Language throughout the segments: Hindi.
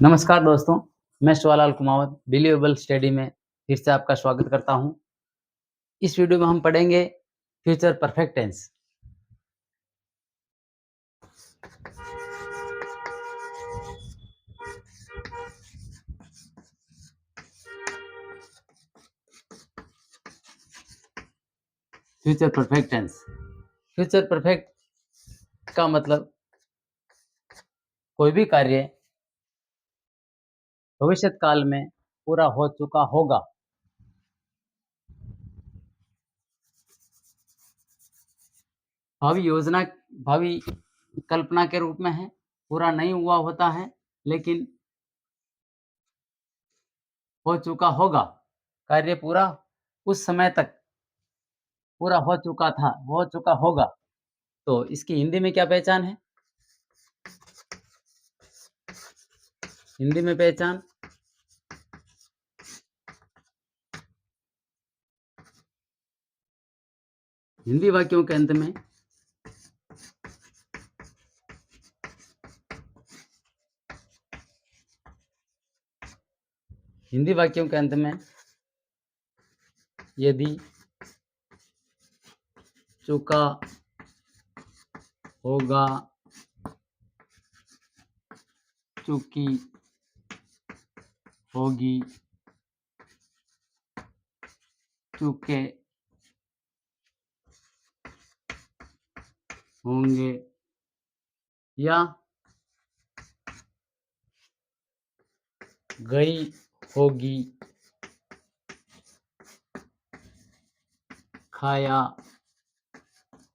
नमस्कार दोस्तों, मैं शिवालाल कुमावत बिलीवेबल स्टडी में फिर से आपका स्वागत करता हूं। इस वीडियो में हम पढ़ेंगे future perfect tense. Future perfect tense. Future perfect का मतलब कोई भी कार्य भविष्य काल में पूरा हो चुका होगा। भावी कल्पना के रूप में है, पूरा नहीं हुआ होता है लेकिन हो चुका होगा। कार्य पूरा उस समय तक पूरा हो चुका था, हो चुका होगा। तो इसकी हिंदी में क्या पहचान है? हिंदी में पहचान हिंदी वाक्यों के अंत में हिंदी वाक्यों के अंत में यदि चुका होगा, चुकी होगी, चुके होंगे या गई होगी, खाया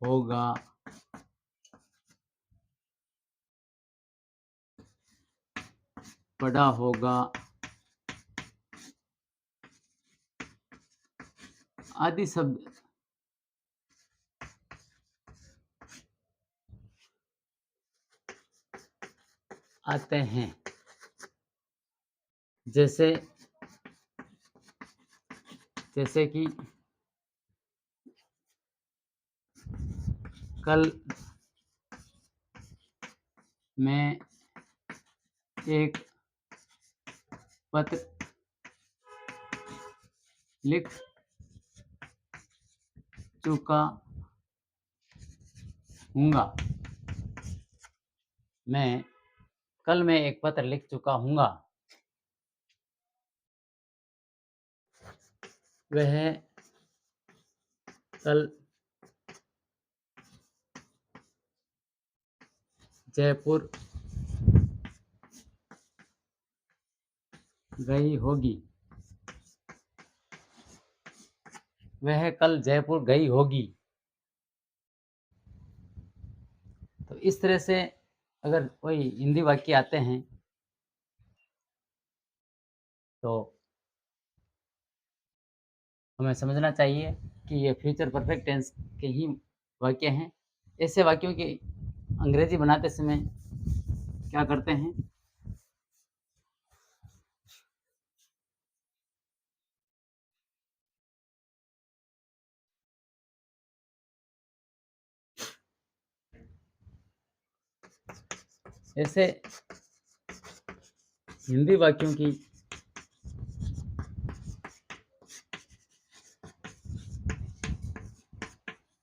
होगा, पढ़ा होगा आदि शब्द आते हैं। जैसे कि कल मैं एक पत्र लिख चुका हूँगा। कल मैं एक पत्र लिख चुका हूँगा। वह कल जयपुर गई होगी। वह कल जयपुर गई होगी। तो इस तरह से अगर कोई हिंदी वाक्य आते हैं तो हमें समझना चाहिए कि ये फ्यूचर परफेक्ट टेंस के ही वाक्य हैं। ऐसे वाक्यों की अंग्रेजी बनाते समय क्या करते हैं? ऐसे हिंदी वाक्यों की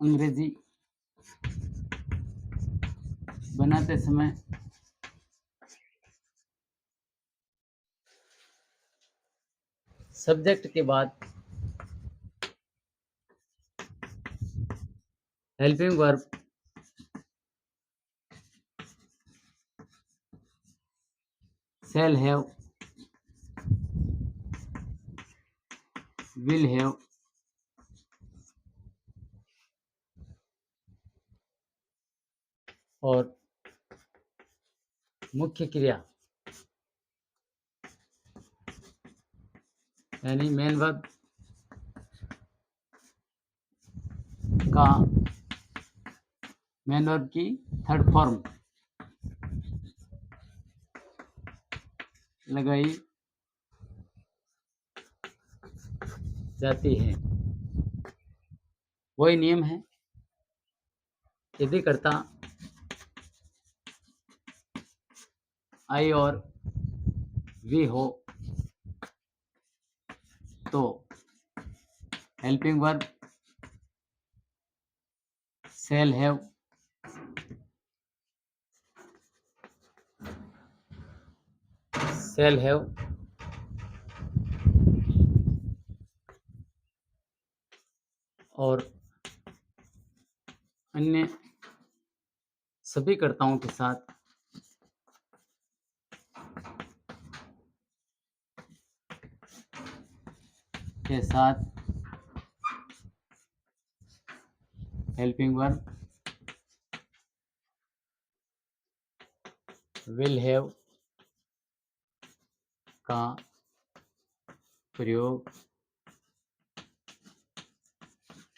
अंग्रेजी बनाते समय सब्जेक्ट के बाद helping verb shall have, will have, और मुख्य क्रिया यानी मेन वर्ब की थर्ड फॉर्म लगाई जाती है। वही नियम है, यदि कर्ता आई और वी हो तो helping verb shall have shall have और अन्य सभी कर्ताओं के साथ हेल्पिंग वर्ब विल हैव का प्रयोग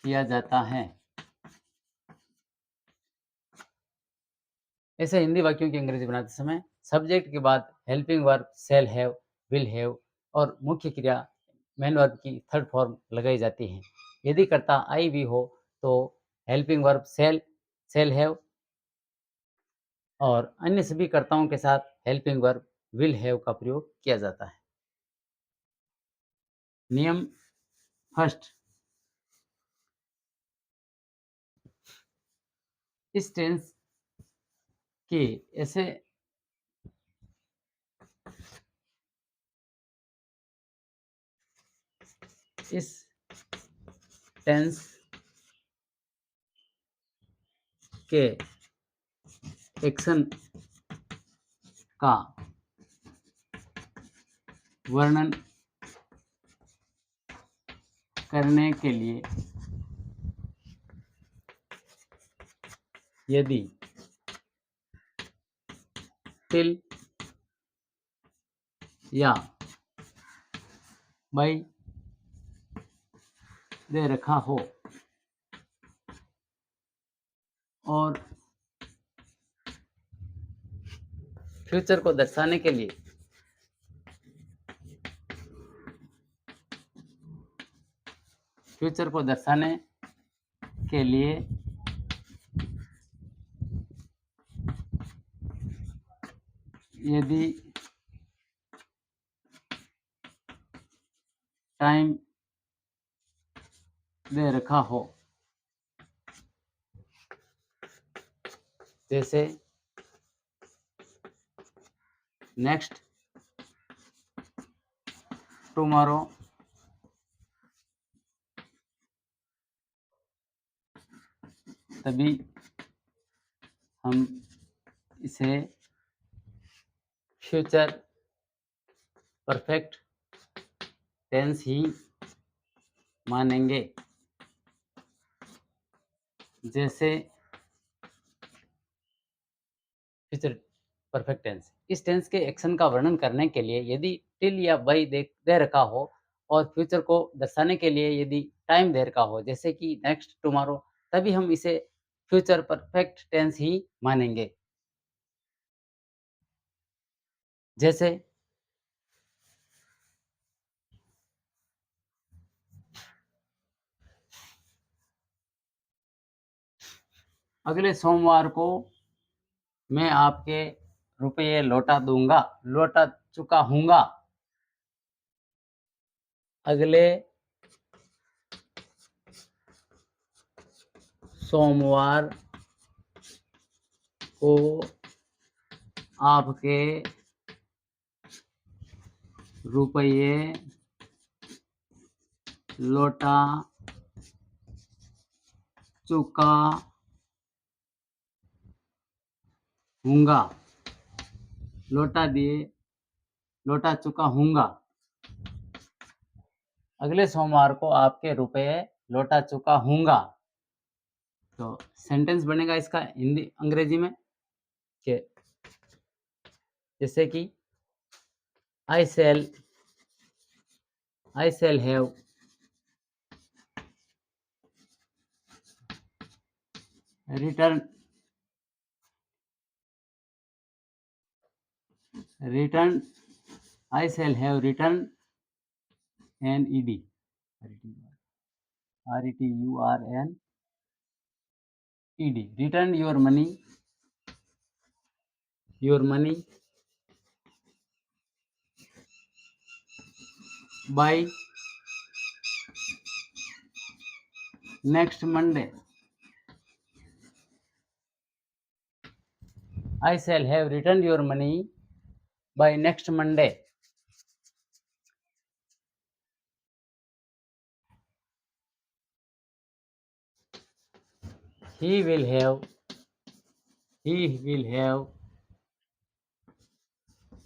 किया जाता है। ऐसे हिंदी वाक्यों की अंग्रेजी बनाते समय सब्जेक्ट के बाद helping verb shall have, will have और मुख्य क्रिया मेन वर्ब की थर्ड फॉर्म लगाई जाती है। यदि कर्ता आई वी हो तो हेल्पिंग वर्ब शैल हैव और अन्य सभी कर्ताओं के साथ हेल्पिंग वर्ब विल हैव का प्रयोग किया जाता है। नियम फर्स्ट, इस टेंस के ऐसे इस टेंस के एक्शन का वर्णन करने के लिए यदि टिल या बाई दे रखा हो और फ्यूचर को दर्शाने के लिए यदि टाइम दे रखा हो, जैसे नेक्स्ट, टुमारो, तभी हम इसे फ्यूचर परफेक्ट टेंस ही मानेंगे। जैसे फ्यूचर परफेक्ट टेंस, इस टेंस के एक्शन का वर्णन करने के लिए यदि टिल या बाई दे रखा हो और फ्यूचर को दर्शाने के लिए यदि टाइम दे रखा हो, जैसे कि नेक्स्ट, टुमारो, तभी हम इसे फ्यूचर परफेक्ट टेंस ही मानेंगे। जैसे अगले सोमवार को मैं आपके रुपये लौटा चुका हूँगा। अगले सोमवार को आपके रुपये लौटा चुका हूँगा। लौटा चुका हूँगा। अगले सोमवार को आपके रुपये लौटा चुका हूँगा। तो सेंटेंस बनेगा इसका हिंदी अंग्रेजी में कि जैसे कि I shall have return I shall have returned an ed return ed return your money by next Monday. I shall have returned your money by next Monday. He will have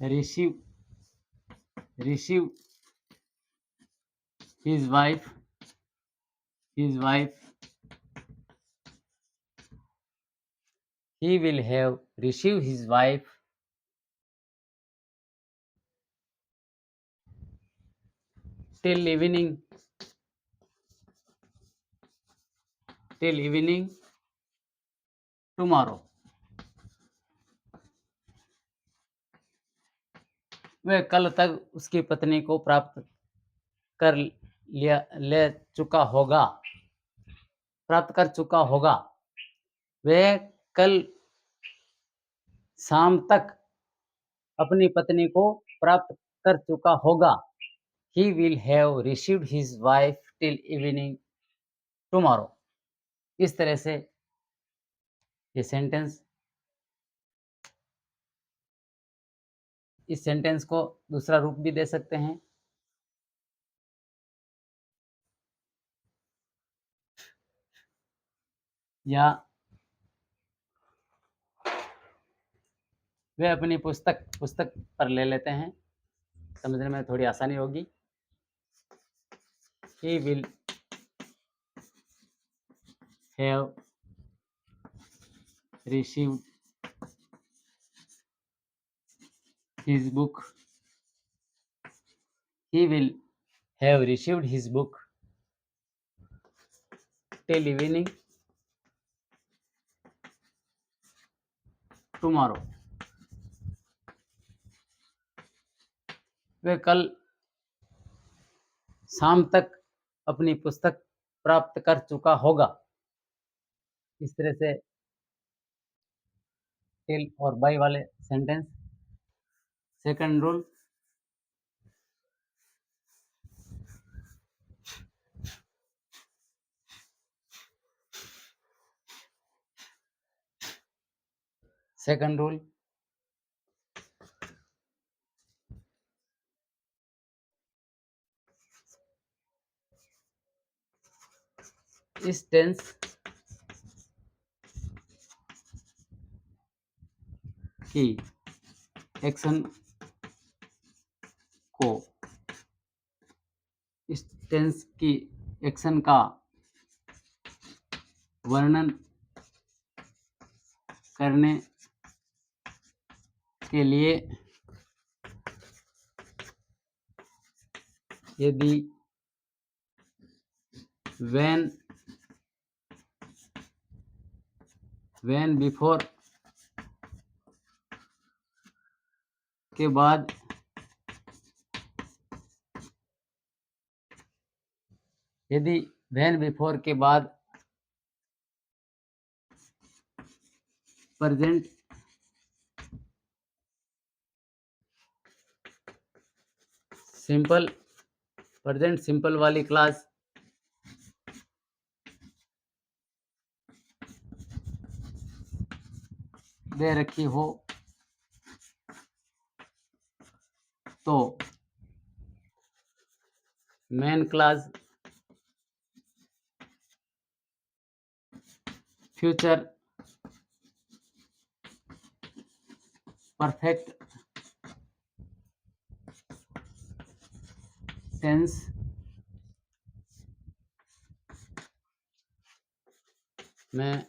received receive his wife he will have received his wife till evening tomorrow. वह कल तक उसकी पत्नी को प्राप्त कर लिया ले चुका होगा प्राप्त कर चुका होगा। वह कल शाम तक अपनी पत्नी को प्राप्त कर चुका होगा। He will have received his wife till evening tomorrow. इस तरह से ये सेंटेंस इस सेंटेंस को दूसरा रूप भी दे सकते हैं। या वे अपनी पुस्तक पर ले लेते हैं, समझने में थोड़ी आसानी होगी। He will have received his book. He will have received his book till evening tomorrow. वह कल शाम तक अपनी पुस्तक प्राप्त कर चुका होगा। इस तरह से टिल और बाय वाले सेंटेंस। सेकंड रूल, इस टेंस की एक्शन को इस टेंस की एक्शन का वर्णन करने के लिए यदि when before के बाद प्रेजेंट सिंपल वाली क्लास दे रखी हो तो main class future perfect tense में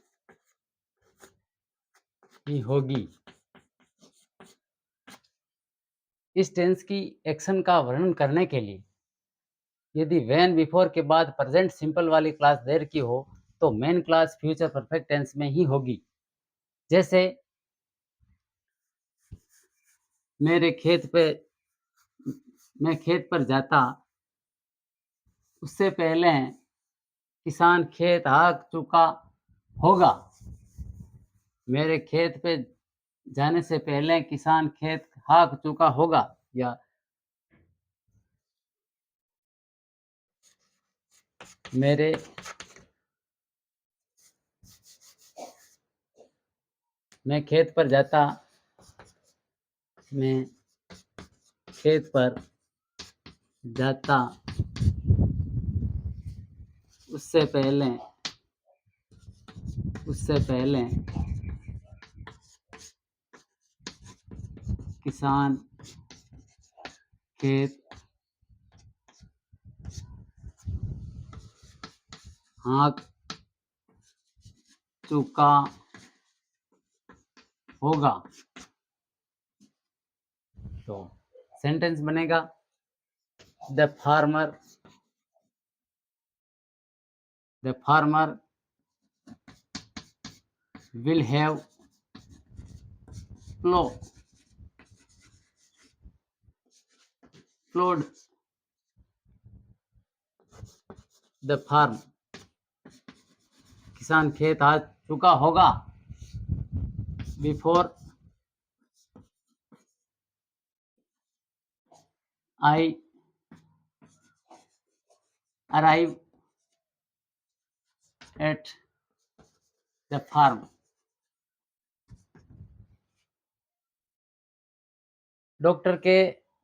ही होगी। इस टेंस की एक्शन का वर्णन करने के लिए यदि व्हेन बिफोर के बाद प्रेजेंट सिंपल वाली क्लास देर की हो तो main class future perfect tense में ही होगी। जैसे मैं खेत पर जाता, उससे पहले किसान खेत हाँक चुका होगा। मेरे खेत पे जाने से पहले किसान खेत हाँक चुका होगा। या मेरे मैं खेत पर जाता मैं खेत पर जाता उससे पहले उससे पहले किसान खेत हाँक चुका होगा। तो सेंटेंस बनेगा the farmer will have plowed the farm। किसान खेत आ चुका होगा। Before I arrive at the farm. Doctor के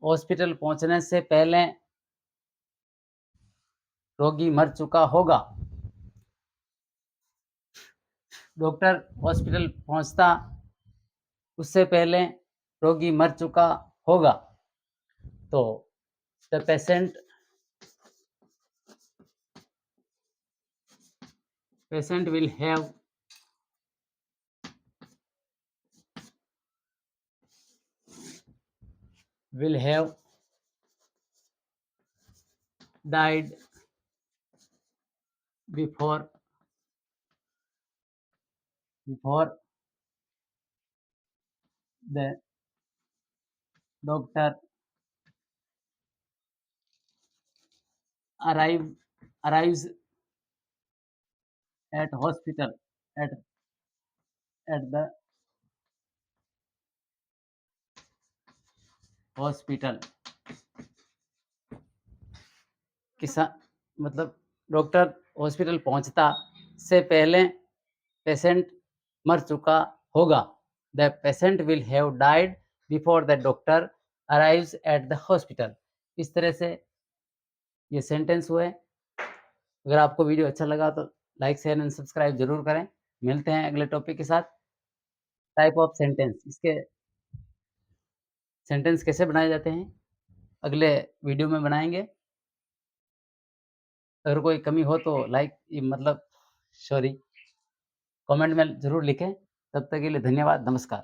हॉस्पिटल पहुंचने से पहले रोगी मर चुका होगा। डॉक्टर हॉस्पिटल पहुंचता उससे पहले रोगी मर चुका होगा। तो the patient will have died before the doctor arrives at hospital at the hospital. किसान मतलब डॉक्टर हॉस्पिटल पहुंचता से पहले पेशेंट मर चुका होगा। The patient will have died before the doctor arrives at the hospital. इस तरह से ये सेंटेंस हुए। अगर आपको वीडियो अच्छा लगा तो लाइक शेयर एंड सब्सक्राइब जरूर करें। मिलते हैं अगले टॉपिक के साथ। टाइप ऑफ सेंटेंस, इसके सेंटेंस कैसे बनाए जाते हैं अगले वीडियो में बनाएंगे। अगर कोई कमी हो तो सॉरी, कमेंट में ज़रूर लिखें। तब तक के लिए धन्यवाद, नमस्कार।